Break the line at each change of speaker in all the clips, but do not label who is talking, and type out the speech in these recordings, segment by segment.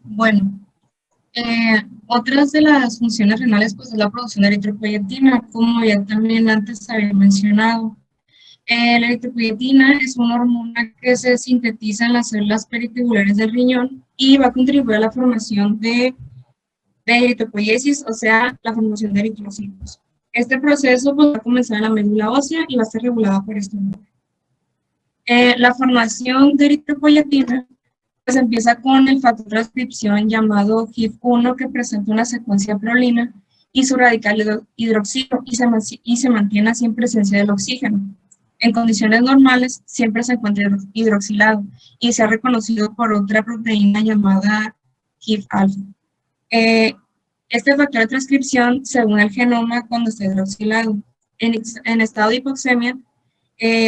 Bueno, otras de las funciones renales pues es la producción de eritropoyetina, como ya también antes había mencionado. La eritropoyetina es una hormona que se sintetiza en las células peritubulares del riñón y va a contribuir a la formación de eritropoiesis, o sea, la formación de eritrocitos. Este proceso pues, va a comenzar en la médula ósea y va a ser regulada por este hormona. La formación de eritropoyetina pues empieza con el factor de transcripción llamado HIF1 que presenta una secuencia prolina y su radical hidroxilo y se mantiene así en presencia del oxígeno. En condiciones normales siempre se encuentra hidroxilado y se ha reconocido por otra proteína llamada HIF-alfa. Este factor de transcripción se une al genoma cuando está hidroxilado. En estado de hipoxemia,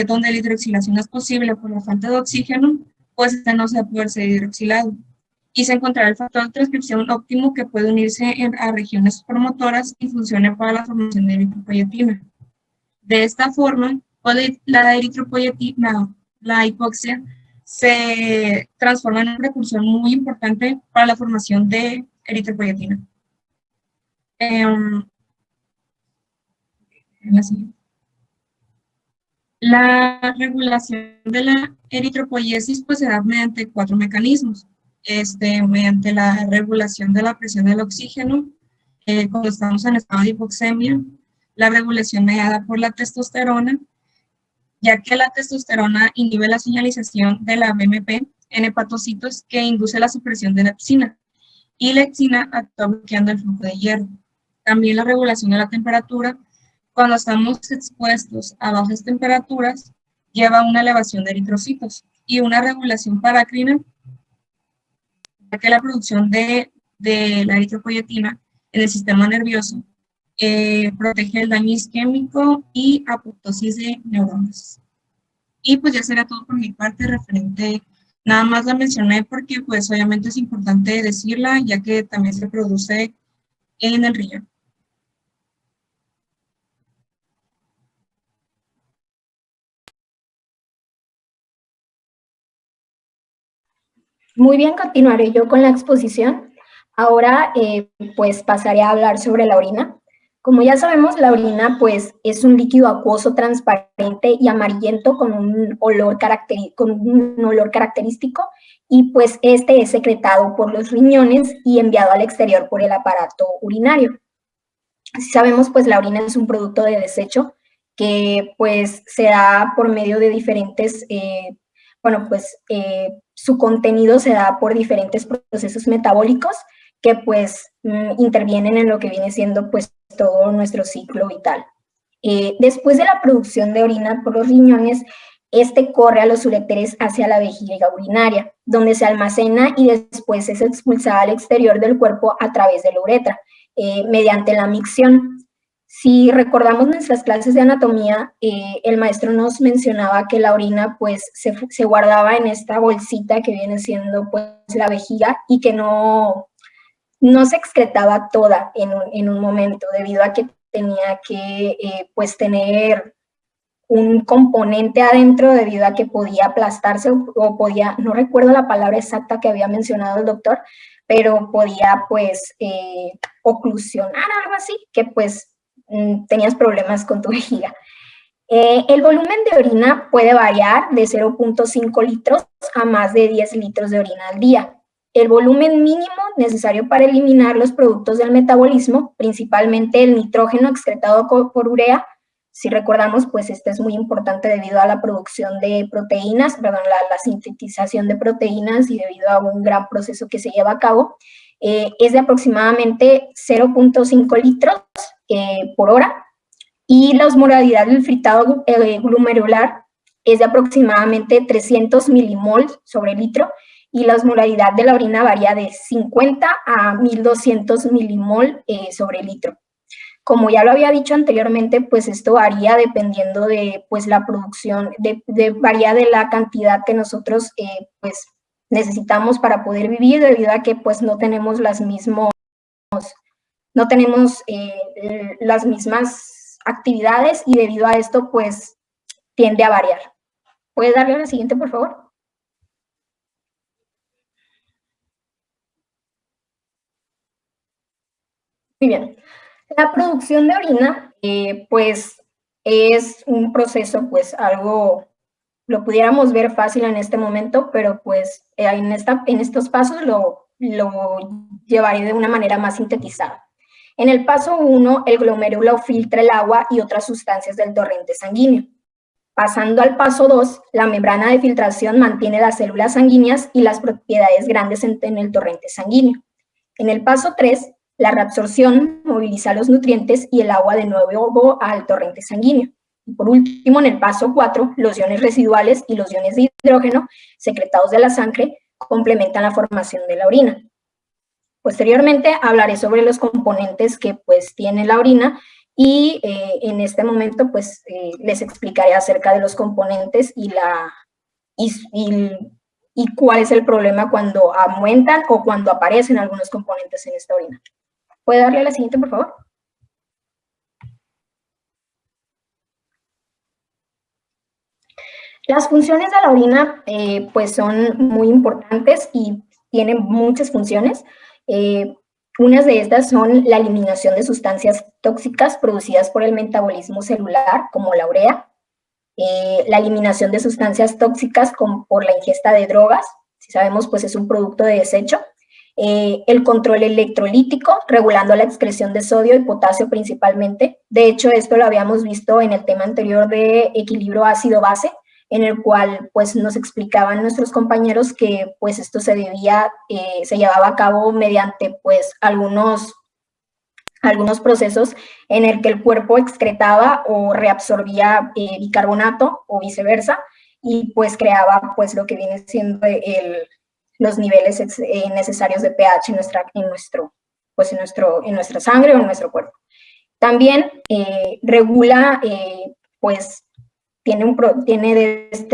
donde la hidroxilación es posible por la falta de oxígeno, pues este no se va a poder ser hidroxilado. Y se encontrará el factor de transcripción óptimo que puede unirse a regiones promotoras y funcione para la formación de eritropoyetina. De esta forma, pues, la eritropoyetina, la hipoxia, se transforma en un precursor muy importante para la formación de eritropoyetina. En la siguiente. La regulación de la eritropoiesis pues, se da mediante 4 mecanismos. Mediante la regulación de la presión del oxígeno, cuando estamos en estado de hipoxemia, la regulación mediada por la testosterona, ya que la testosterona inhibe la señalización de la BMP en hepatocitos que induce la supresión de la epsina, y la epsina actúa bloqueando el flujo de hierro. También la regulación de la temperatura, cuando estamos expuestos a bajas temperaturas, lleva a una elevación de eritrocitos y una regulación parácrina, ya que la producción de la eritropoyetina en el sistema nervioso protege el daño isquémico y apoptosis de neuronas. Y pues ya será todo por mi parte referente, nada más la mencioné porque pues obviamente es importante decirla, ya que también se produce en el riñón.
Muy bien, continuaré yo con la exposición. Ahora, pues pasaré a hablar sobre la orina. Como ya sabemos, la orina pues es un líquido acuoso transparente y amarillento con un olor característico, y pues este es secretado por los riñones y enviado al exterior por el aparato urinario. Si sabemos, pues la orina es un producto de desecho que pues se da por medio de diferentes, su contenido se da por diferentes procesos metabólicos que pues intervienen en lo que viene siendo pues todo nuestro ciclo vital. Después de la producción de orina por los riñones, este corre a los uréteres hacia la vejiga urinaria, donde se almacena y después es expulsada al exterior del cuerpo a través de la uretra, mediante la micción. Si recordamos nuestras clases de anatomía, el maestro nos mencionaba que la orina pues se guardaba en esta bolsita que viene siendo pues la vejiga y que no se excretaba toda en un momento, debido a que tenía que pues tener un componente adentro, debido a que podía aplastarse o podía, no recuerdo la palabra exacta que había mencionado el doctor, pero podía pues oclusionar, algo así, que pues tenías problemas con tu vejiga. El volumen de orina puede variar de 0.5 litros a más de 10 litros de orina al día. El volumen mínimo necesario para eliminar los productos del metabolismo, principalmente el nitrógeno excretado por urea. Si recordamos, pues este es muy importante debido a la producción de proteínas, la sintetización de proteínas, y debido a un gran proceso que se lleva a cabo, es de aproximadamente 0.5 litros por hora, y la osmolaridad del filtrado glomerular es de aproximadamente 300 milimol sobre litro, y la osmolaridad de la orina varía de 50 a 1200 milimol sobre litro. Como ya lo había dicho anteriormente, pues esto varía dependiendo de pues la producción, varía de la cantidad que nosotros pues necesitamos para poder vivir, debido a que pues no tenemos las mismas actividades, y debido a esto pues tiende a variar. ¿Puedes darle a la siguiente, por favor? bien. La producción de orina, pues, es un proceso, pues, algo, lo pudiéramos ver fácil en este momento, pero pues en estos pasos lo llevaré de una manera más sintetizada. En el paso 1, el glomérulo filtra el agua y otras sustancias del torrente sanguíneo. Pasando al paso 2, la membrana de filtración mantiene las células sanguíneas y las propiedades grandes en el torrente sanguíneo. En el paso 3, la reabsorción moviliza los nutrientes y el agua de nuevo al torrente sanguíneo. Y por último, en el paso 4, los iones residuales y los iones de hidrógeno secretados de la sangre complementan la formación de la orina. Posteriormente hablaré sobre los componentes que pues tiene la orina y en este momento pues les explicaré acerca de los componentes y cuál es el problema cuando aumentan o cuando aparecen algunos componentes en esta orina. ¿Puede darle a la siguiente, por favor? Las funciones de la orina pues son muy importantes y tienen muchas funciones. Unas de estas son la eliminación de sustancias tóxicas producidas por el metabolismo celular, como la urea, la eliminación de sustancias tóxicas por la ingesta de drogas, si sabemos, pues es un producto de desecho, el control electrolítico, regulando la excreción de sodio y potasio principalmente. De hecho, esto lo habíamos visto en el tema anterior de equilibrio ácido-base, en el cual pues nos explicaban nuestros compañeros que pues esto se llevaba a cabo mediante pues algunos procesos en el que el cuerpo excretaba o reabsorbía bicarbonato o viceversa, y pues creaba pues lo que viene siendo los niveles necesarios de pH en nuestra sangre o en nuestro cuerpo. También regula pues tiene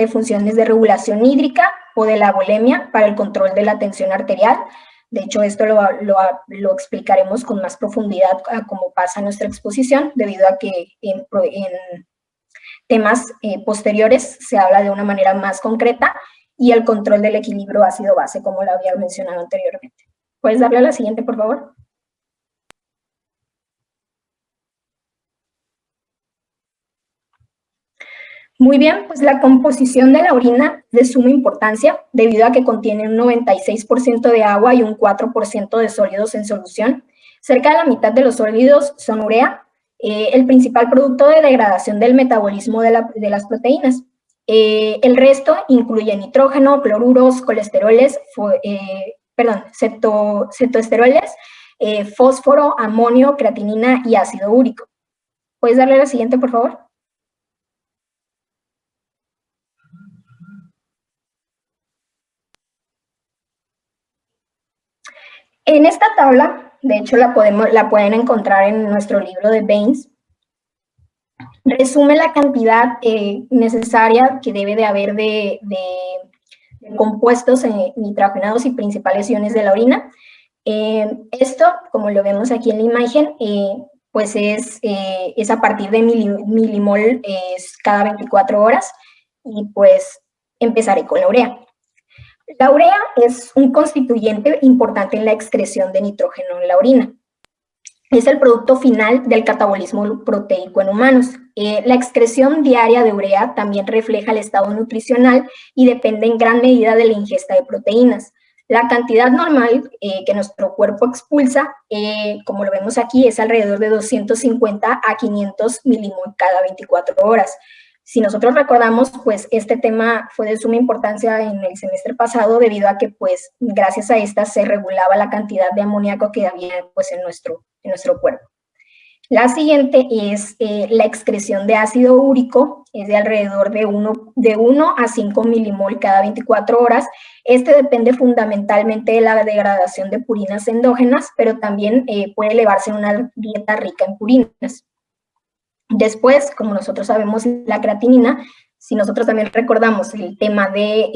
funciones de regulación hídrica o de la volemia para el control de la tensión arterial. De hecho, esto lo explicaremos con más profundidad a cómo pasa nuestra exposición, debido a que en temas posteriores se habla de una manera más concreta, y el control del equilibrio ácido-base, como lo había mencionado anteriormente. ¿Puedes darle a la siguiente, por favor? Muy bien, pues la composición de la orina es de suma importancia debido a que contiene un 96% de agua y un 4% de sólidos en solución. Cerca de la mitad de los sólidos son urea, el principal producto de degradación del metabolismo de las proteínas. El resto incluye nitrógeno, cloruros, colesteroles, cetoesteroles, fósforo, amonio, creatinina y ácido úrico. ¿Puedes darle a la siguiente, por favor? En esta tabla, de hecho la pueden encontrar en nuestro libro de Baines, resume la cantidad necesaria que debe de haber de compuestos nitrogenados y principales iones de la orina. Esto, como lo vemos aquí en la imagen, pues es a partir de milimol cada 24 horas, y pues empezaré con la urea. La urea es un constituyente importante en la excreción de nitrógeno en la orina. Es el producto final del catabolismo proteico en humanos. La excreción diaria de urea también refleja el estado nutricional y depende en gran medida de la ingesta de proteínas. La cantidad normal que nuestro cuerpo expulsa, como lo vemos aquí, es alrededor de 250 a 500 milimol cada 24 horas. Si nosotros recordamos, pues este tema fue de suma importancia en el semestre pasado, debido a que pues gracias a esta se regulaba la cantidad de amoníaco que había pues en nuestro cuerpo. La siguiente es la excreción de ácido úrico, es de alrededor de 1 a 5 milimol cada 24 horas. Este depende fundamentalmente de la degradación de purinas endógenas, pero también puede elevarse en una dieta rica en purinas. Después, como nosotros sabemos, la creatinina, si nosotros también recordamos el tema de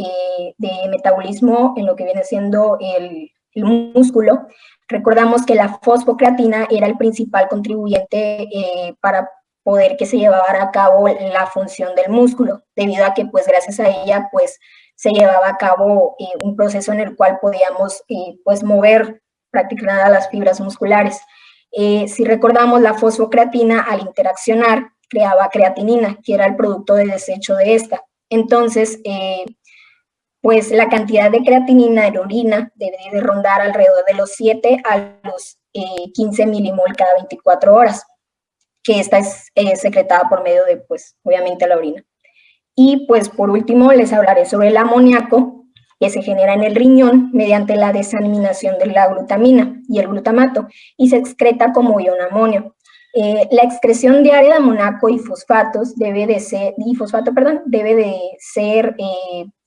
metabolismo en lo que viene siendo el músculo, recordamos que la fosfocreatina era el principal contribuyente para poder que se llevara a cabo la función del músculo, debido a que pues gracias a ella pues se llevaba a cabo un proceso en el cual podíamos pues mover prácticamente las fibras musculares. Si recordamos, la fosfocreatina al interaccionar creaba creatinina, que era el producto de desecho de esta. Entonces, pues la cantidad de creatinina en orina debe de rondar alrededor de los 7 a los 15 milimol cada 24 horas, que esta es secretada por medio de, pues, obviamente la orina. Y pues por último les hablaré sobre el amoníaco, que se genera en el riñón mediante la desaminación de la glutamina y el glutamato, y se excreta como ion amonio. La excreción diaria de amoníaco y fosfatos debe de ser,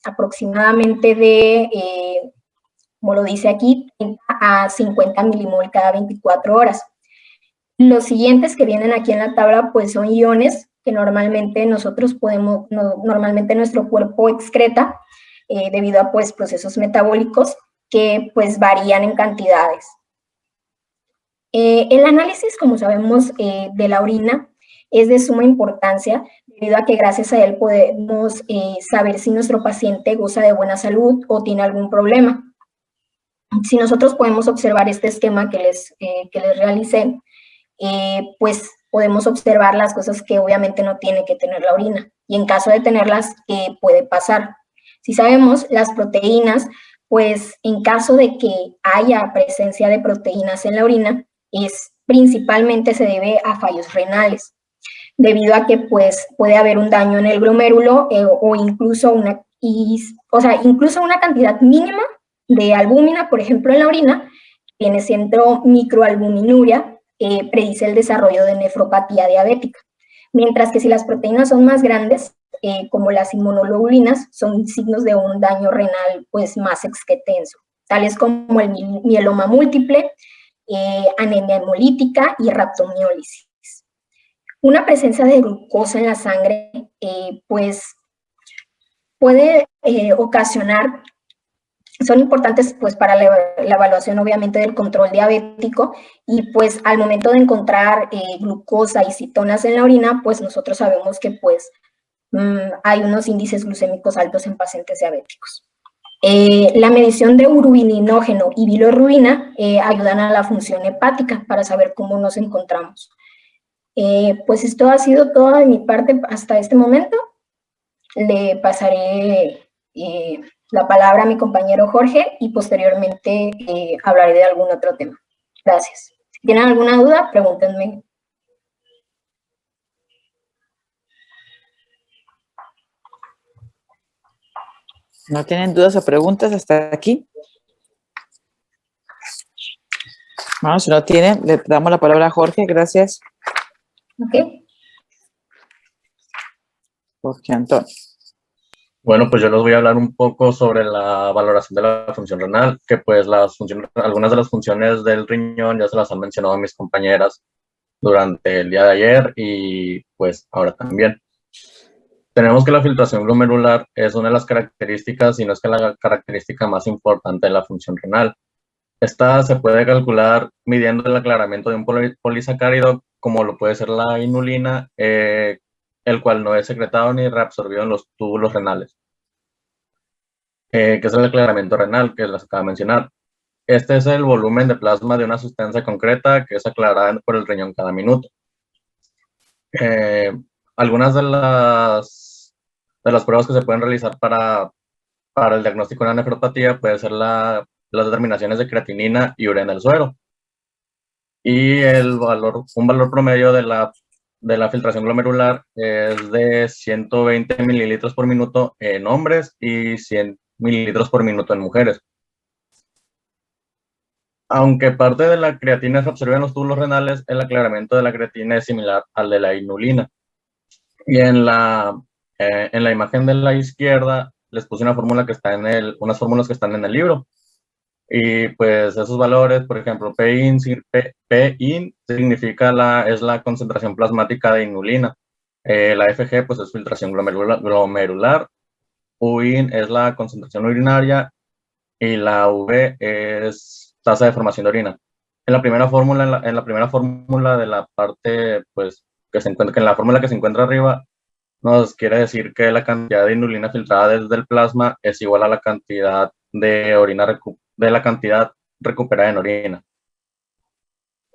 aproximadamente de, como lo dice aquí, 30 a 50 milimol cada 24 horas. Los siguientes que vienen aquí en la tabla pues son iones que normalmente normalmente nuestro cuerpo excreta debido a pues procesos metabólicos que pues varían en cantidades. El análisis, como sabemos, de la orina es de suma importancia debido a que gracias a él podemos saber si nuestro paciente goza de buena salud o tiene algún problema. Si nosotros podemos observar este esquema que les realicé, pues podemos observar las cosas que obviamente no tiene que tener la orina y en caso de tenerlas, ¿qué puede pasar? Si sabemos las proteínas, pues en caso de que haya presencia de proteínas en la orina, principalmente se debe a fallos renales, debido a que pues puede haber un daño en el glomérulo o incluso incluso una cantidad mínima de albúmina, por ejemplo en la orina, viene siendo microalbuminuria, predice el desarrollo de nefropatía diabética. Mientras que si las proteínas son más grandes, como las inmunoglobulinas, son signos de un daño renal pues más extenso, tales como el mieloma múltiple, anemia hemolítica y raptomiólisis. Una presencia de glucosa en la sangre pues puede ocasionar, son importantes pues para la evaluación obviamente del control diabético y pues al momento de encontrar glucosa y cetonas en la orina, pues nosotros sabemos que pues hay unos índices glucémicos altos en pacientes diabéticos. La medición de urobilinógeno y bilirrubina ayudan a la función hepática para saber cómo nos encontramos. Pues esto ha sido todo de mi parte hasta este momento. Le pasaré la palabra a mi compañero Jorge y posteriormente hablaré de algún otro tema. Gracias. Si tienen alguna duda, pregúntenme.
¿No tienen dudas o preguntas hasta aquí? Bueno, si no tienen, le damos la palabra a Jorge. Gracias.
Ok.
Jorge Antonio.
Bueno, pues yo les voy a hablar un poco sobre la valoración de la función renal, que pues algunas de las funciones del riñón ya se las han mencionado mis compañeras durante el día de ayer y pues ahora también. Tenemos que la filtración glomerular es una de las características, si no es que la característica más importante de la función renal. Esta se puede calcular midiendo el aclaramiento de un polisacárido, como lo puede ser la inulina, el cual no es secretado ni reabsorbido en los túbulos renales, que es el aclaramiento renal que les acabo de mencionar. Este es el volumen de plasma de una sustancia concreta que es aclarada por el riñón cada minuto. Algunas de las pruebas que se pueden realizar para el diagnóstico de una nefropatía puede ser las determinaciones de creatinina y urea en el suero. Y un valor promedio de la filtración glomerular es de 120 mililitros por minuto en hombres y 100 mililitros por minuto en mujeres. Aunque parte de la creatina se absorbe en los túbulos renales, el aclaramiento de la creatina es similar al de la inulina. Y en la imagen de la izquierda les puse unas fórmulas que están en el libro. Y pues esos valores, por ejemplo, Pin significa es la concentración plasmática de inulina. La FG pues es filtración glomerular. UIN es la concentración urinaria y la V es tasa de formación de orina. En la primera fórmula, en la primera fórmula de la parte pues que se encuentra, que en la fórmula que se encuentra arriba nos quiere decir que la cantidad de inulina filtrada desde el plasma es igual a la cantidad de orina de la cantidad recuperada en orina.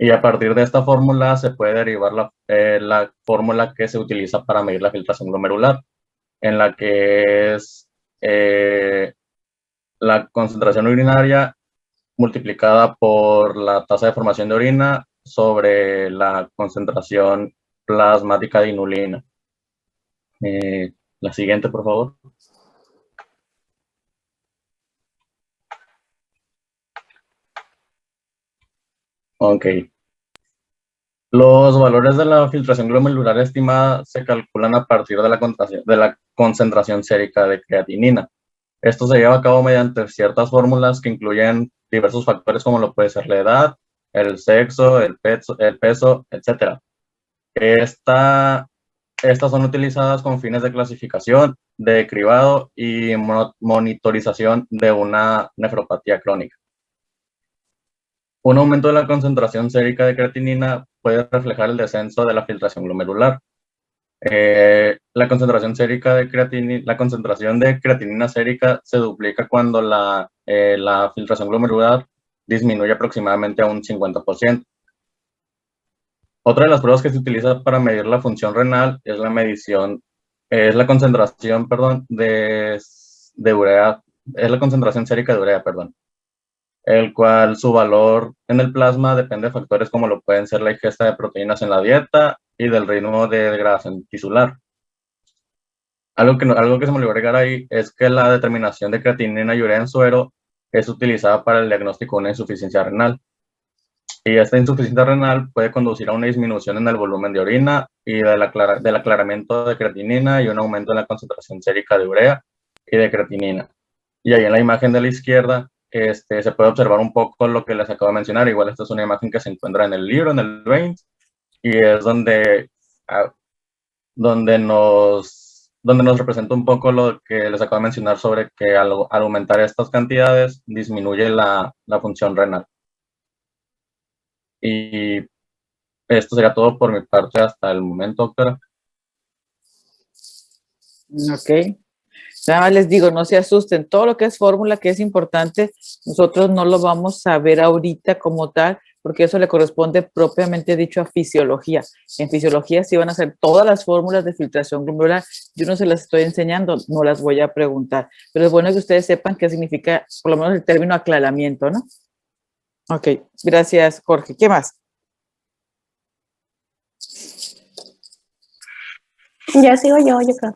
Y a partir de esta fórmula se puede derivar la fórmula que se utiliza para medir la filtración glomerular, en la que es la concentración urinaria multiplicada por la tasa de formación de orina sobre la concentración plasmática de inulina. La siguiente, por favor. Ok. Los valores de la filtración glomerular estimada se calculan a partir de la concentración sérica de creatinina. Esto se lleva a cabo mediante ciertas fórmulas que incluyen diversos factores como lo puede ser la edad, el sexo, el peso, etc. Estas son utilizadas con fines de clasificación, de cribado y monitorización de una nefropatía crónica. Un aumento de la concentración sérica de creatinina puede reflejar el descenso de la filtración glomerular. La concentración de creatinina sérica se duplica cuando la filtración glomerular disminuye aproximadamente a un 50%. Otra de las pruebas que se utiliza para medir la función renal es la concentración, de urea, es la concentración sérica de urea, el cual su valor en el plasma depende de factores como lo pueden ser la ingesta de proteínas en la dieta y del ritmo de degradación tisular. Algo que se me olvidó agregar ahí es que la determinación de creatinina y urea en suero es utilizada para el diagnóstico de una insuficiencia renal. Y esta insuficiencia renal puede conducir a una disminución en el volumen de orina y del aclaramiento de creatinina y un aumento en la concentración sérica de urea y de creatinina. Y ahí en la imagen de la izquierda se puede observar un poco lo que les acabo de mencionar. Igual esta es una imagen que se encuentra en el libro, en el RAINS, y es donde nos representa un poco lo que les acabo de mencionar sobre que al aumentar estas cantidades disminuye la función renal. Y esto sería todo por mi parte hasta el momento, doctora.
Ok. Nada más les digo, no se asusten, todo lo que es fórmula, que es importante, nosotros no lo vamos a ver ahorita como tal, porque eso le corresponde propiamente dicho a fisiología. En fisiología sí van a hacer todas las fórmulas de filtración glomerular, yo no se las estoy enseñando, no las voy a preguntar, pero es bueno que ustedes sepan qué significa, por lo menos el término aclaramiento, ¿no? Ok, gracias Jorge. ¿Qué más?
Ya sigo yo creo.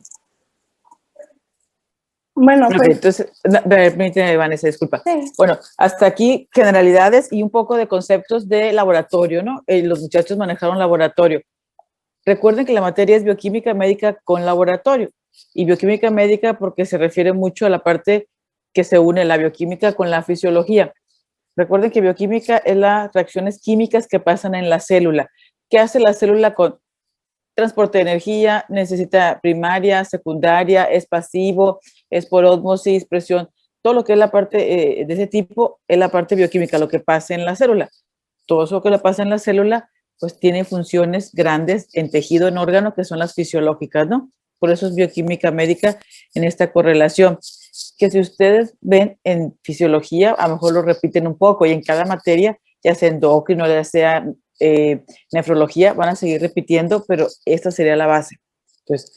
Bueno,
Ok,
pues
entonces, permíteme, Vanessa, disculpa.
sí.
Bueno, hasta aquí generalidades y un poco de conceptos de laboratorio, ¿no? Los muchachos manejaron laboratorio. Recuerden que la materia es bioquímica médica con laboratorio. Y bioquímica médica porque se refiere mucho a la parte que se une la bioquímica con la fisiología. Recuerden que bioquímica es las reacciones químicas que pasan en la célula. ¿Qué hace la célula con transporte de energía? Necesita primaria, secundaria, es pasivo, es por ósmosis, presión. Todo lo que es la parte de ese tipo es la parte bioquímica, lo que pasa en la célula. Todo eso que le pasa en la célula, pues tiene funciones grandes en tejido, en órgano, que son las fisiológicas, ¿no? Por eso es bioquímica médica en esta correlación. Que si ustedes ven en fisiología, a lo mejor lo repiten un poco y en cada materia, ya sea endocrino, ya sea nefrología, van a seguir repitiendo, pero esta sería la base. Entonces,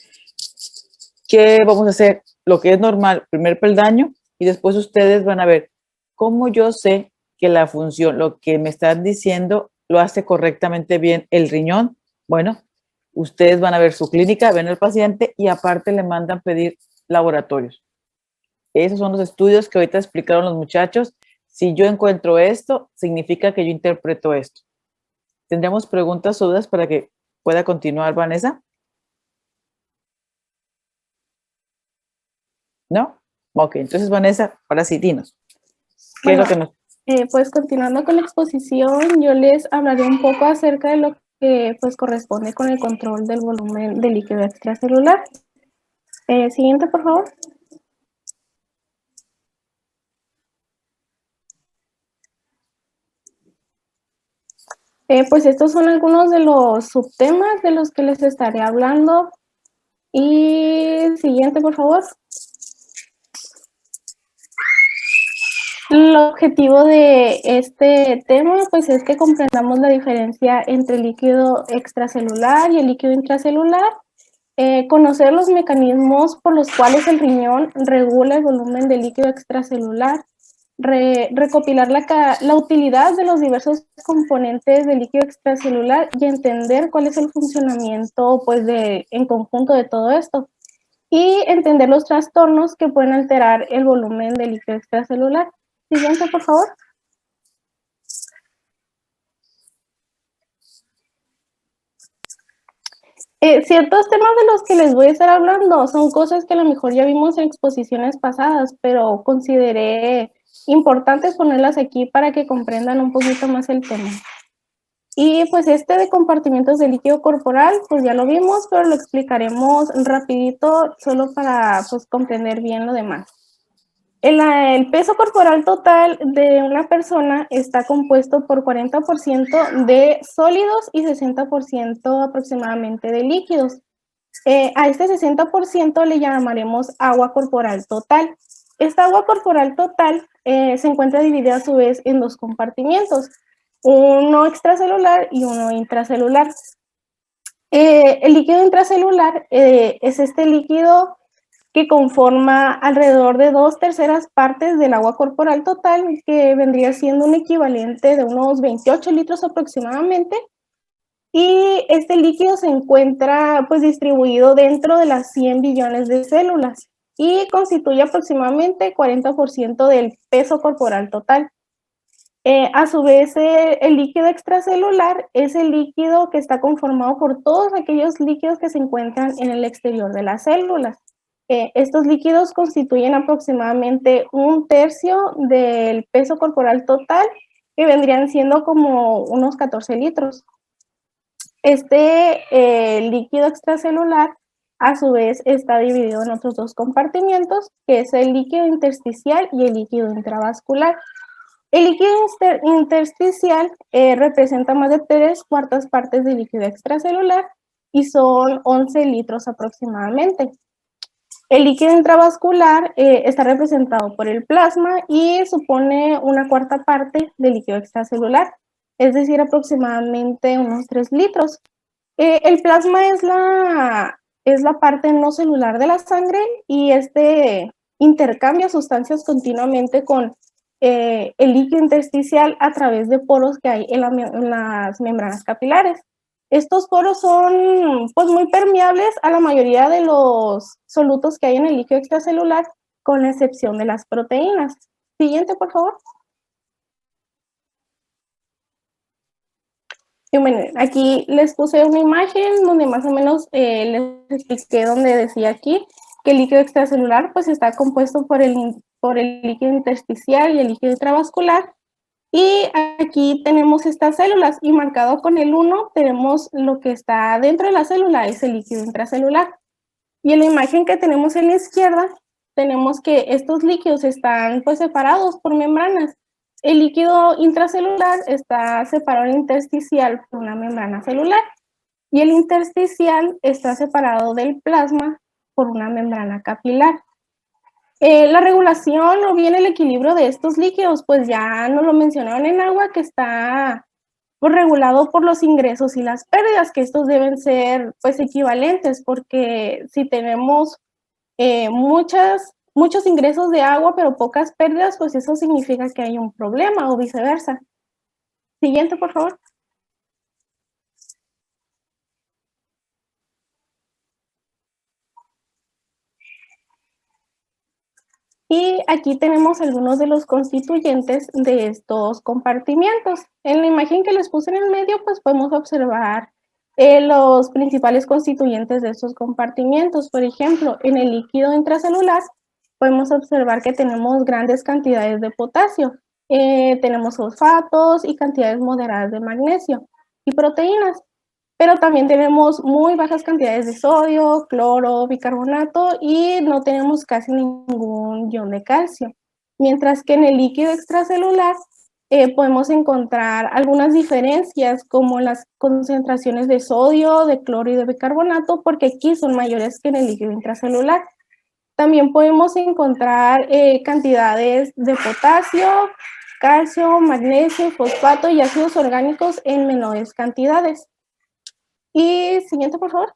¿qué vamos a hacer? Lo que es normal, primer peldaño, y después ustedes van a ver cómo yo sé que la función, lo que me están diciendo, lo hace correctamente bien el riñón. Bueno, ustedes van a ver su clínica, ven al paciente y aparte le mandan pedir laboratorios. Esos son los estudios que ahorita explicaron los muchachos. Si yo encuentro esto, significa que yo interpreto esto. ¿Tendríamos preguntas o dudas para que pueda continuar, Vanessa? ¿No? Ok, entonces, Vanessa, ahora sí, dinos. ¿Qué
Bueno,
es lo que nos...
pues continuando con la exposición, yo les hablaré un poco acerca de lo que pues corresponde con el control del volumen de líquido extracelular. Siguiente, por favor. Pues estos son algunos de los subtemas de los que les estaré hablando. Y siguiente, por favor. El objetivo de este tema pues es que comprendamos la diferencia entre el líquido extracelular y el líquido intracelular, conocer los mecanismos por los cuales el riñón regula el volumen de líquido extracelular, recopilar la utilidad de los diversos componentes del líquido extracelular y entender cuál es el funcionamiento pues en conjunto de todo esto, y entender los trastornos que pueden alterar el volumen del líquido extracelular. Siguiente, por favor. Ciertos temas de los que les voy a estar hablando son cosas que a lo mejor ya vimos en exposiciones pasadas, pero consideré importante ponerlas aquí para que comprendan un poquito más el tema. Y pues de compartimientos de líquido corporal, pues ya lo vimos, pero lo explicaremos rapidito solo para pues comprender bien lo demás. El peso corporal total de una persona está compuesto por 40% de sólidos y 60% aproximadamente de líquidos. A este 60% le llamaremos agua corporal total. Esta agua corporal total se encuentra dividida a su vez en dos compartimientos, uno extracelular y uno intracelular. El líquido intracelular es este líquido que conforma alrededor de 2/3 partes del agua corporal total, que vendría siendo un equivalente de unos 28 litros aproximadamente. Y este líquido se encuentra pues distribuido dentro de las 100 billones de células y constituye aproximadamente 40% del peso corporal total. A su vez, el líquido extracelular es el líquido que está conformado por todos aquellos líquidos que se encuentran en el exterior de las células. Estos líquidos constituyen aproximadamente 1/3 del peso corporal total, que vendrían siendo como unos 14 litros. Líquido extracelular, a su vez, está dividido en otros dos compartimientos, que es el líquido intersticial y el líquido intravascular. El líquido intersticial representa más de 3/4 partes del líquido extracelular y son 11 litros aproximadamente. El líquido intravascular está representado por el plasma y supone 1/4 parte del líquido extracelular, es decir, aproximadamente unos 3 litros. El plasma es la parte no celular de la sangre y intercambia sustancias continuamente con el líquido intersticial a través de poros que hay en las membranas capilares. Estos poros son pues muy permeables a la mayoría de los solutos que hay en el líquido extracelular, con la excepción de las proteínas. Siguiente, por favor. Y bueno, aquí les puse una imagen donde más o menos les expliqué, donde decía aquí que el líquido extracelular pues está compuesto por el líquido intersticial y el líquido intravascular. Y aquí tenemos estas células y marcado con el 1 tenemos lo que está dentro de la célula, es el líquido intracelular. Y en la imagen que tenemos en la izquierda, tenemos que estos líquidos están pues separados por membranas. El líquido intracelular está separado intersticial por una membrana celular y el intersticial está separado del plasma por una membrana capilar. La regulación o bien el equilibrio de estos líquidos, pues ya nos lo mencionaron en agua, que está pues, regulado por los ingresos y las pérdidas, que estos deben ser pues equivalentes, porque si tenemos muchos ingresos de agua pero pocas pérdidas, pues eso significa que hay un problema o viceversa. Siguiente, por favor. Y aquí tenemos algunos de los constituyentes de estos compartimientos. En la imagen que les puse en el medio, pues podemos observar los principales constituyentes de estos compartimientos. Por ejemplo, en el líquido intracelular podemos observar que tenemos grandes cantidades de potasio, tenemos fosfatos y cantidades moderadas de magnesio y proteínas. Pero también tenemos muy bajas cantidades de sodio, cloro, bicarbonato y no tenemos casi ningún ion de calcio. Mientras que en el líquido extracelular podemos encontrar algunas diferencias como las concentraciones de sodio, de cloro y de bicarbonato, porque aquí son mayores que en el líquido intracelular. También podemos encontrar cantidades de potasio, calcio, magnesio, fosfato y ácidos orgánicos en menores cantidades. Y siguiente, por favor.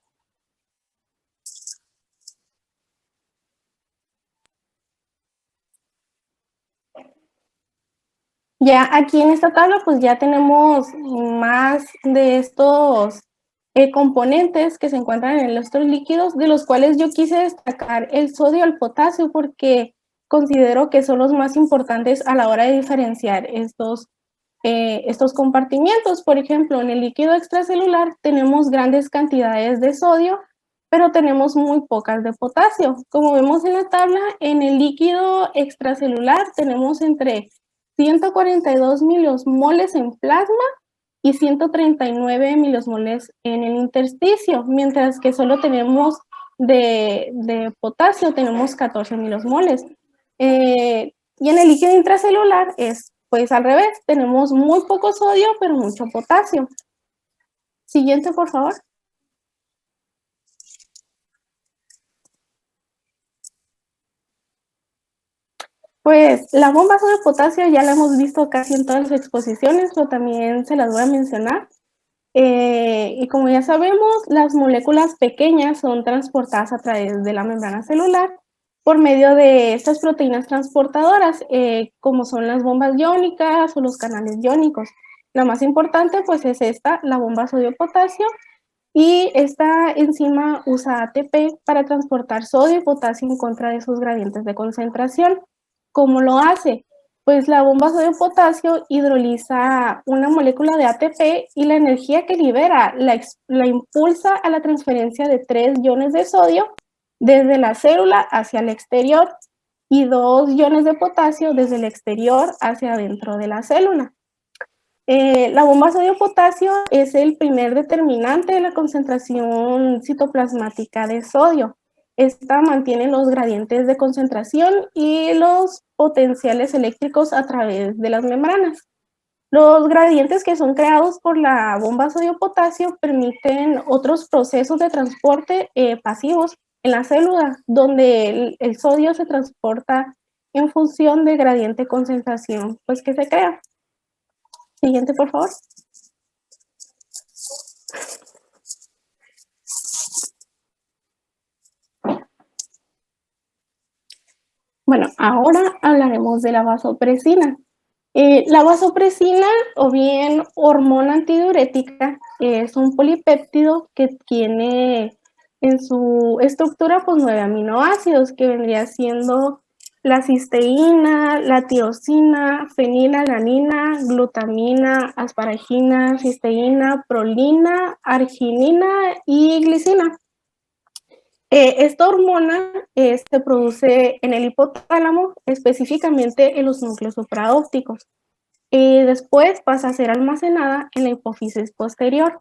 Ya aquí en esta tabla pues ya tenemos más de estos componentes que se encuentran en estos líquidos, de los cuales yo quise destacar el sodio y el potasio porque considero que son los más importantes a la hora de diferenciar estos compartimientos. Por ejemplo, en el líquido extracelular tenemos grandes cantidades de sodio, pero tenemos muy pocas de potasio. Como vemos en la tabla, en el líquido extracelular tenemos entre 142 milimoles en plasma y 139 milimoles en el intersticio, mientras que solo tenemos de potasio, tenemos 14 milimoles. Y en el líquido intracelular es pues al revés, tenemos muy poco sodio, pero mucho potasio. Siguiente, por favor. Pues la bomba sodio potasio ya la hemos visto casi en todas las exposiciones, pero también se las voy a mencionar. Y como ya sabemos, las moléculas pequeñas son transportadas a través de la membrana celular por medio de estas proteínas transportadoras, como son las bombas iónicas o los canales iónicos. La más importante pues es esta, la bomba sodio-potasio, y esta enzima usa ATP para transportar sodio y potasio en contra de sus gradientes de concentración. ¿Cómo lo hace? Pues la bomba sodio-potasio hidroliza una molécula de ATP y la energía que libera la impulsa a la transferencia de 3 iones de sodio desde la célula hacia el exterior y 2 iones de potasio desde el exterior hacia adentro de la célula. La bomba sodio-potasio es el primer determinante de la concentración citoplasmática de sodio. Esta mantiene los gradientes de concentración y los potenciales eléctricos a través de las membranas. Los gradientes que son creados por la bomba sodio-potasio permiten otros procesos de transporte pasivos en la célula, donde el sodio se transporta en función del gradiente de concentración pues, que se crea. Siguiente, por favor. Bueno, ahora hablaremos de la vasopresina. La vasopresina, o bien hormona antidiurética, es un polipéptido que tiene en su estructura pues 9 aminoácidos, que vendría siendo la cisteína, la tirosina, fenilalanina, glutamina, asparagina, cisteína, prolina, arginina y glicina. Esta hormona se produce en el hipotálamo, específicamente en los núcleos supraópticos. Después pasa a ser almacenada en la hipófisis posterior.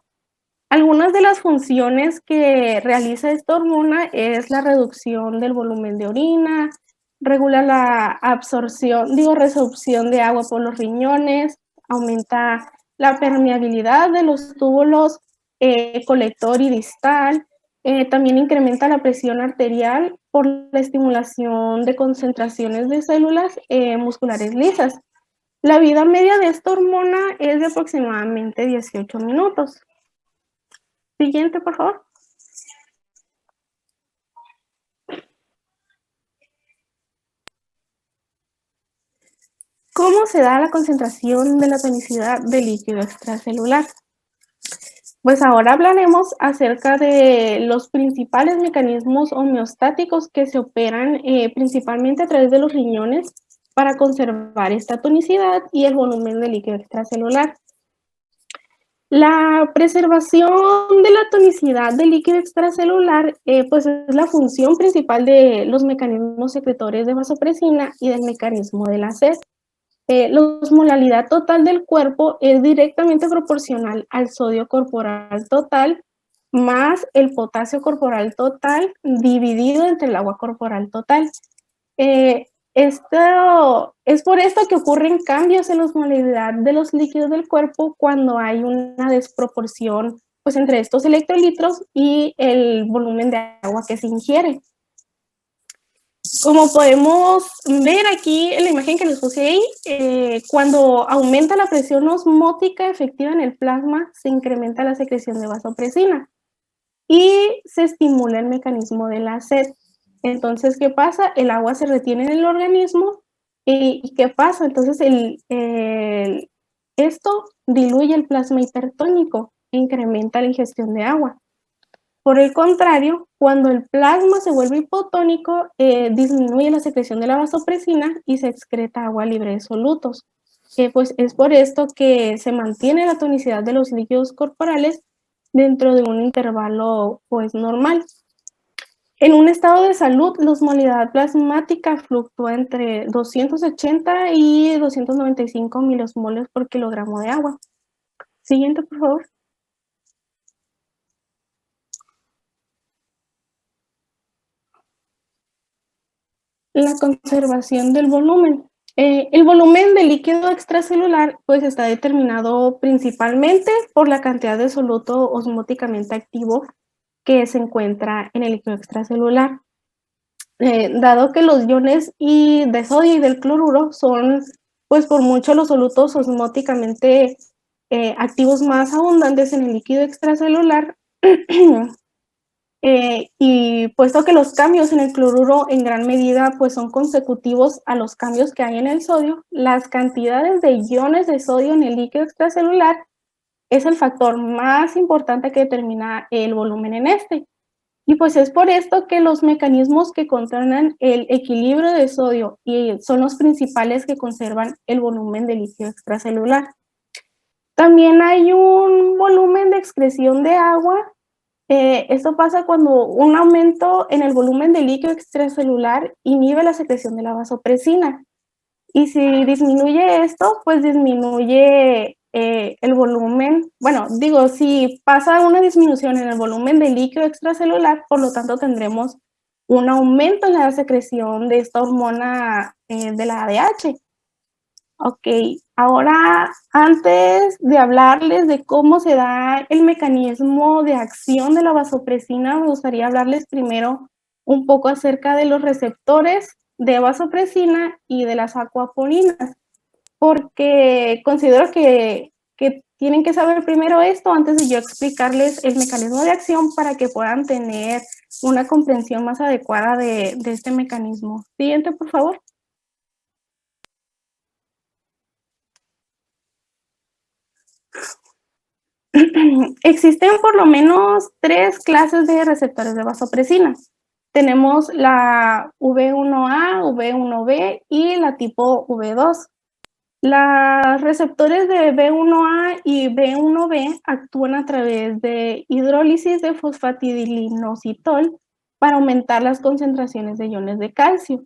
Algunas de las funciones que realiza esta hormona es la reducción del volumen de orina, regula la resorción de agua por los riñones, aumenta la permeabilidad de los túbulos colector y distal, también incrementa la presión arterial por la estimulación de concentraciones de células musculares lisas. La vida media de esta hormona es de aproximadamente 18 minutos. Siguiente, por favor. ¿Cómo se da la concentración de la tonicidad del líquido extracelular? Pues ahora hablaremos acerca de los principales mecanismos homeostáticos que se operan principalmente a través de los riñones para conservar esta tonicidad y el volumen del líquido extracelular. La preservación de la tonicidad del líquido extracelular pues es la función principal de los mecanismos secretores de vasopresina y del mecanismo de la sed. La osmolalidad total del cuerpo es directamente proporcional al sodio corporal total más el potasio corporal total dividido entre el agua corporal total. Esto es por esto que ocurren cambios en la osmolalidad de los líquidos del cuerpo cuando hay una desproporción pues, entre estos electrolitos y el volumen de agua que se ingiere. Como podemos ver aquí en la imagen que les puse ahí, cuando aumenta la presión osmótica efectiva en el plasma, se incrementa la secreción de vasopresina y se estimula el mecanismo de la sed. Entonces, ¿qué pasa? El agua se retiene en el organismo y ¿qué pasa? Entonces, esto diluye el plasma hipertónico e incrementa la ingestión de agua. Por el contrario, cuando el plasma se vuelve hipotónico, disminuye la secreción de la vasopresina y se excreta agua libre de solutos. Pues es por esto que se mantiene la tonicidad de los líquidos corporales dentro de un intervalo pues normal. En un estado de salud, la osmolaridad plasmática fluctúa entre 280 y 295 milosmoles por kilogramo de agua. Siguiente, por favor. La conservación del volumen. El volumen del líquido extracelular pues está determinado principalmente por la cantidad de soluto osmóticamente activo que se encuentra en el líquido extracelular. Dado que los iones de sodio y del cloruro son pues por mucho los solutos osmóticamente activos más abundantes en el líquido extracelular, y puesto que los cambios en el cloruro en gran medida pues son consecutivos a los cambios que hay en el sodio, las cantidades de iones de sodio en el líquido extracelular es el factor más importante que determina el volumen en este. Y pues es por esto que los mecanismos que controlan el equilibrio de sodio y son los principales que conservan el volumen del líquido extracelular. También hay un volumen de excreción de agua. Esto pasa cuando un aumento en el volumen de líquido extracelular inhibe la secreción de la vasopresina. Y si disminuye esto, pues disminuye el volumen. Bueno, digo, si pasa una disminución en el volumen de líquido extracelular, por lo tanto tendremos un aumento en la secreción de esta hormona de la ADH. Ok, ahora antes de hablarles de cómo se da el mecanismo de acción de la vasopresina, me gustaría hablarles primero un poco acerca de los receptores de vasopresina y de las acuaporinas, porque considero que tienen que saber primero esto antes de yo explicarles el mecanismo de acción para que puedan tener una comprensión más adecuada de este mecanismo. Siguiente, por favor. Existen por lo menos 3 clases de receptores de vasopresina. Tenemos la V1A, V1B y la tipo V2. Los receptores de V1A y V1B actúan a través de hidrólisis de fosfatidilinositol para aumentar las concentraciones de iones de calcio.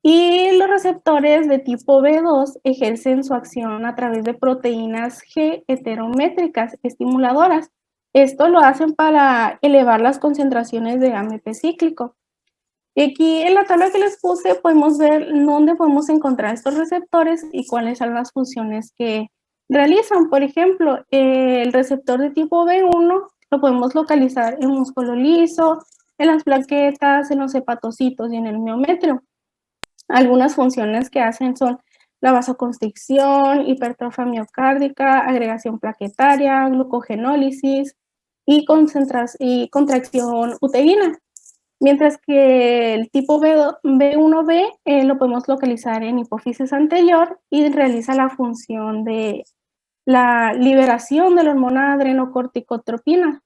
Y los receptores de tipo B2 ejercen su acción a través de proteínas G heterométricas estimuladoras. Esto lo hacen para elevar las concentraciones de AMP cíclico. Y aquí en la tabla que les puse podemos ver dónde podemos encontrar estos receptores y cuáles son las funciones que realizan. Por ejemplo, el receptor de tipo B1 lo podemos localizar en músculo liso, en las plaquetas, en los hepatocitos y en el miometrio. Algunas funciones que hacen son la vasoconstricción, hipertrofia miocárdica, agregación plaquetaria, glucogenólisis y contracción uterina. Mientras que el tipo B1B lo podemos localizar en hipófisis anterior y realiza la función de la liberación de la hormona adrenocorticotrópica.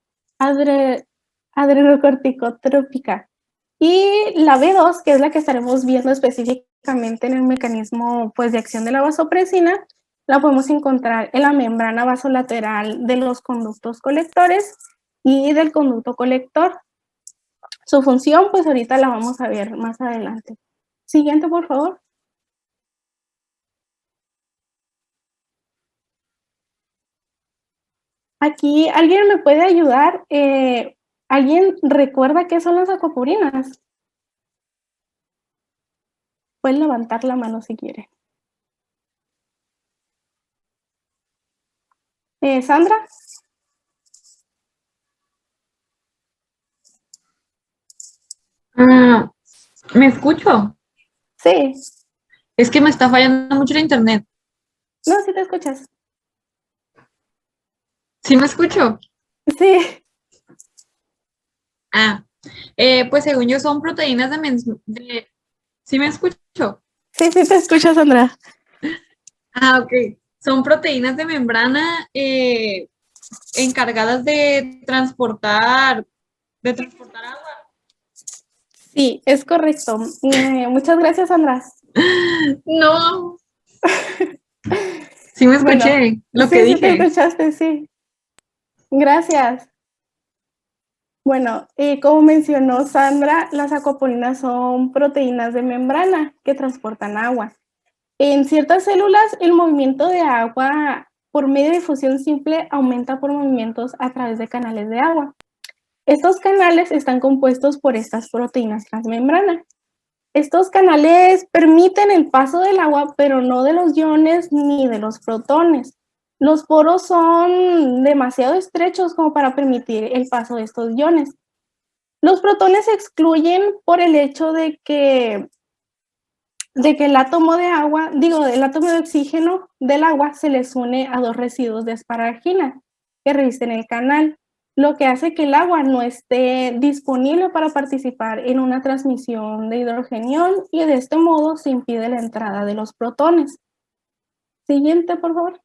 Y la B2, que es la que estaremos viendo específicamente en el mecanismo pues, de acción de la vasopresina, la podemos encontrar en la membrana vasolateral de los conductos colectores y del conducto colector. Su función, pues ahorita la vamos a ver más adelante. Siguiente, por favor. Aquí, ¿alguien me puede ayudar? ¿Alguien recuerda qué son las acuaporinas? Pueden levantar la mano si quieren. ¿Sandra?
¿Me escucho?
Sí,
Es que me está fallando mucho el internet.
no, sí te escuchas.
¿Sí me escucho?
Sí,
Ah, pues según yo son proteínas de... ¿Sí me escucho?
sí te escucho, Sandra.
Ah, ok. Son proteínas de membrana encargadas de transportar agua.
Sí, es correcto. Muchas gracias, Sandra.
No, sí me
Bueno,
escuché lo que
sí te
dije.
escuchaste, sí. Gracias. Bueno, como mencionó Sandra, las aquaponinas son proteínas de membrana que transportan agua. En ciertas células, el movimiento de agua por medio de fusión simple aumenta por movimientos a través de canales de agua. Estos canales están compuestos por estas proteínas transmembrana. Estos canales permiten el paso del agua, pero no de los iones ni de los protones. Los poros son demasiado estrechos como para permitir el paso de estos iones. Los protones se excluyen por el hecho de que el átomo de agua, el átomo de oxígeno del agua se les une a dos residuos de asparagina que revisten el canal, lo que hace que el agua no esté disponible para participar en una transmisión de hidrogenión y de este modo se impide la entrada de los protones. Siguiente, por favor.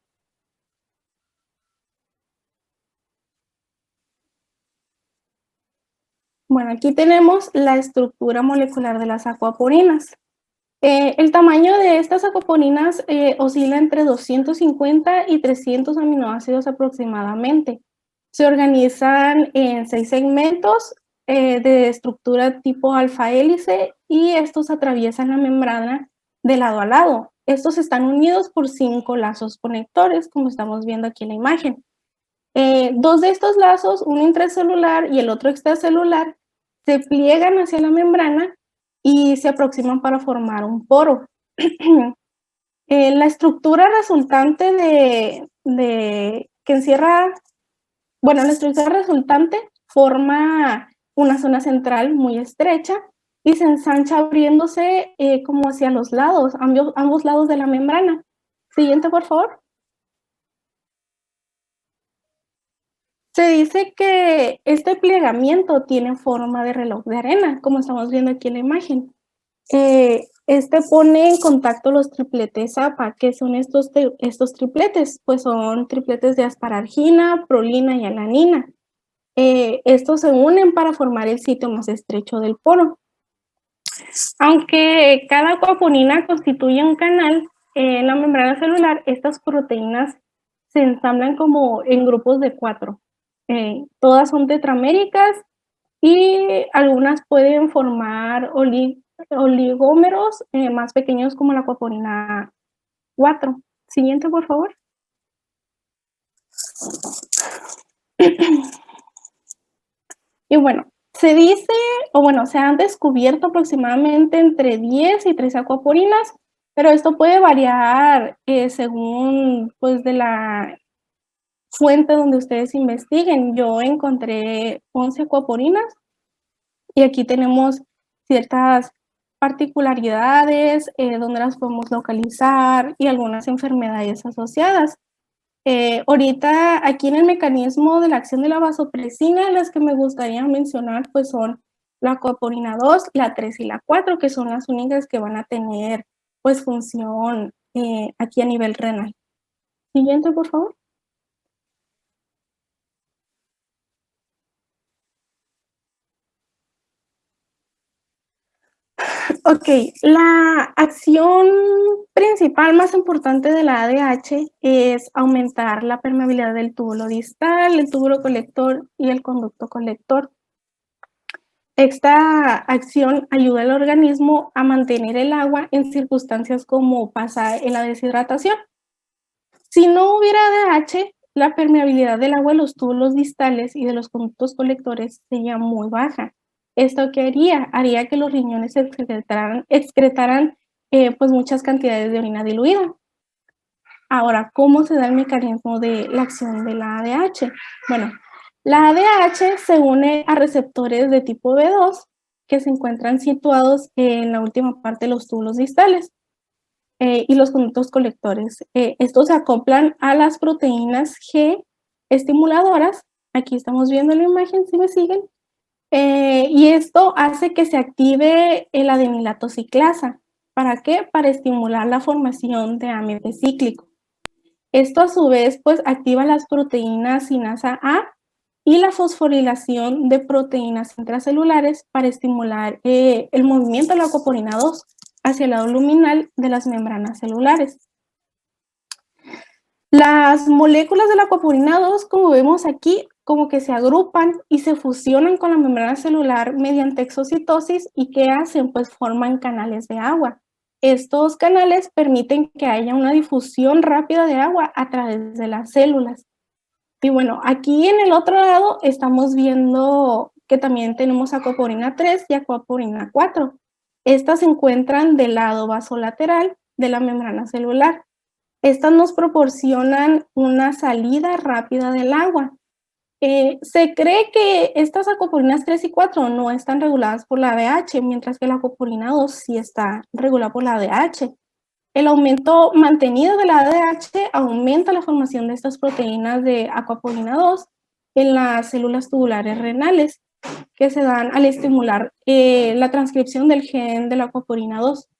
Bueno, aquí tenemos la estructura molecular de las aquaponinas. El tamaño de estas aquaponinas oscila entre 250 y 300 aminoácidos aproximadamente. Se organizan en 6 segmentos de estructura tipo alfa hélice y estos atraviesan la membrana de lado a lado. Estos están unidos por 5 lazos conectores, como estamos viendo aquí en la imagen. 2 de estos lazos, uno intracelular y el otro extracelular, se pliegan hacia la membrana y se aproximan para formar un poro. La estructura resultante la estructura resultante forma una zona central muy estrecha y se ensancha abriéndose como hacia los lados, ambos lados de la membrana. Siguiente, por favor. Se dice que este plegamiento tiene forma de reloj de arena, como estamos viendo aquí en la imagen. Este pone en contacto los tripletes APA. ¿Qué son estos tripletes? Pues son tripletes de asparagina, prolina y alanina. Estos se unen para formar el sitio más estrecho del poro. Aunque cada aquaponina constituye un canal en la membrana celular, estas proteínas se ensamblan como en grupos de 4. Todas son tetraméricas y algunas pueden formar oligómeros más pequeños como la aquaponina 4. Siguiente, por favor. Y bueno, se dice, se han descubierto aproximadamente entre 10 y 13 aquaponinas, pero esto puede variar según pues de la fuente donde ustedes investiguen. Yo encontré 11 aquaponinas y aquí tenemos ciertas particularidades donde las podemos localizar y algunas enfermedades asociadas. Ahorita aquí en el mecanismo de la acción de la vasopresina, las que me gustaría mencionar pues son la aquaporina 2, la 3 y la 4, que son las únicas que van a tener pues función aquí a nivel renal. Siguiente, por favor. Ok, la acción principal más importante de la ADH es aumentar la permeabilidad del túbulo distal, el túbulo colector y el conducto colector. Esta acción ayuda al organismo a mantener el agua en circunstancias como pasa en la deshidratación. Si no hubiera ADH, la permeabilidad del agua en los túbulos distales y de los conductos colectores sería muy baja. ¿Esto qué haría? Haría que los riñones excretaran pues muchas cantidades de orina diluida. Ahora, ¿cómo se da el mecanismo de la acción de la ADH? Bueno, la ADH se une a receptores de tipo B2 que se encuentran situados en la última parte de los túbulos distales y los conductos colectores. Estos se acoplan a las proteínas G estimuladoras. Aquí estamos viendo la imagen, si me siguen. Y esto hace que se active el adenilato ciclasa. ¿Para qué? Para estimular la formación de AMP cíclico. Esto a su vez pues activa las proteínas sinasa A y la fosforilación de proteínas intracelulares para estimular el movimiento de la acuaporina 2 hacia el lado luminal de las membranas celulares. Las moléculas de la acuaporina 2, como vemos aquí, como que se agrupan y se fusionan con la membrana celular mediante exocitosis, y ¿qué hacen? Pues forman canales de agua. Estos canales permiten que haya una difusión rápida de agua a través de las células. Y bueno, aquí en el otro lado estamos viendo que también tenemos acuaporina 3 y acuaporina 4. Estas se encuentran del lado vasolateral de la membrana celular. Estas nos proporcionan una salida rápida del agua. Se cree que estas acuaporinas 3 y 4 no están reguladas por la ADH, mientras que la acuaporina 2 sí está regulada por la ADH. El aumento mantenido de la ADH aumenta la formación de estas proteínas de acuaporina 2 en las células tubulares renales, que se dan al estimular la transcripción del gen de la acuaporina 2.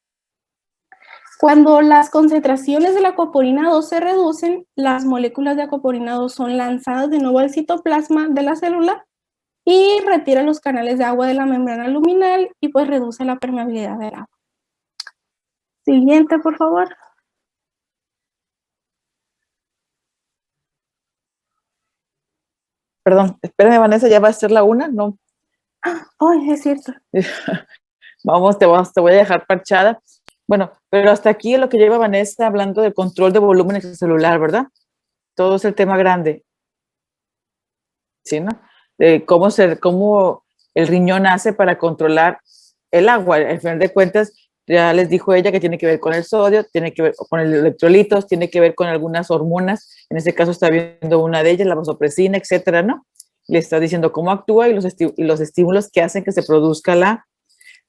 Cuando las concentraciones de la acuaporina 2 se reducen, las moléculas de acuaporina 2 son lanzadas de nuevo al citoplasma de la célula y retira los canales de agua de la membrana luminal y pues reduce la permeabilidad del agua. Siguiente, por favor.
Perdón, espérame, Vanessa, ¿ya va a ser la 1? No.
Ay, es cierto.
Vamos, te voy a dejar parchada. Bueno, pero hasta aquí lo que lleva Vanessa hablando del control de volumen extracelular, ¿verdad? Todo es el tema grande. ¿Sí, no? Cómo el riñón hace para controlar el agua. Al final de cuentas, ya les dijo ella que tiene que ver con el sodio, tiene que ver con el electrolitos, tiene que ver con algunas hormonas. En este caso está viendo una de ellas, la vasopresina, etcétera, ¿no? Le está diciendo cómo actúa y los estímulos que hacen que se produzca la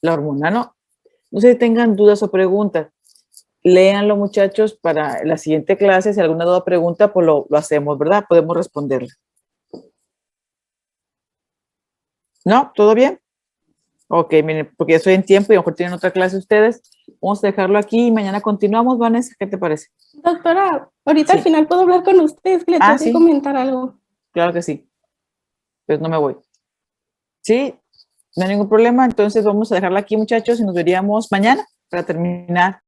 hormona, ¿no? No sé si tengan dudas o preguntas. Léanlo, muchachos, para la siguiente clase. Si alguna duda o pregunta, pues lo hacemos, ¿verdad? Podemos responderle. ¿No? ¿Todo bien? Ok, miren, porque ya estoy en tiempo y a lo mejor tienen otra clase ustedes. Vamos a dejarlo aquí y mañana continuamos, Vanessa. ¿Qué te parece?
Doctora, ahorita
Sí.
al final puedo hablar con ustedes, que le tengo que
sí.
comentar algo.
Claro que sí. Pues no me voy. Sí, no hay ningún problema. Entonces vamos a dejarla aquí, muchachos, y nos veríamos mañana para terminar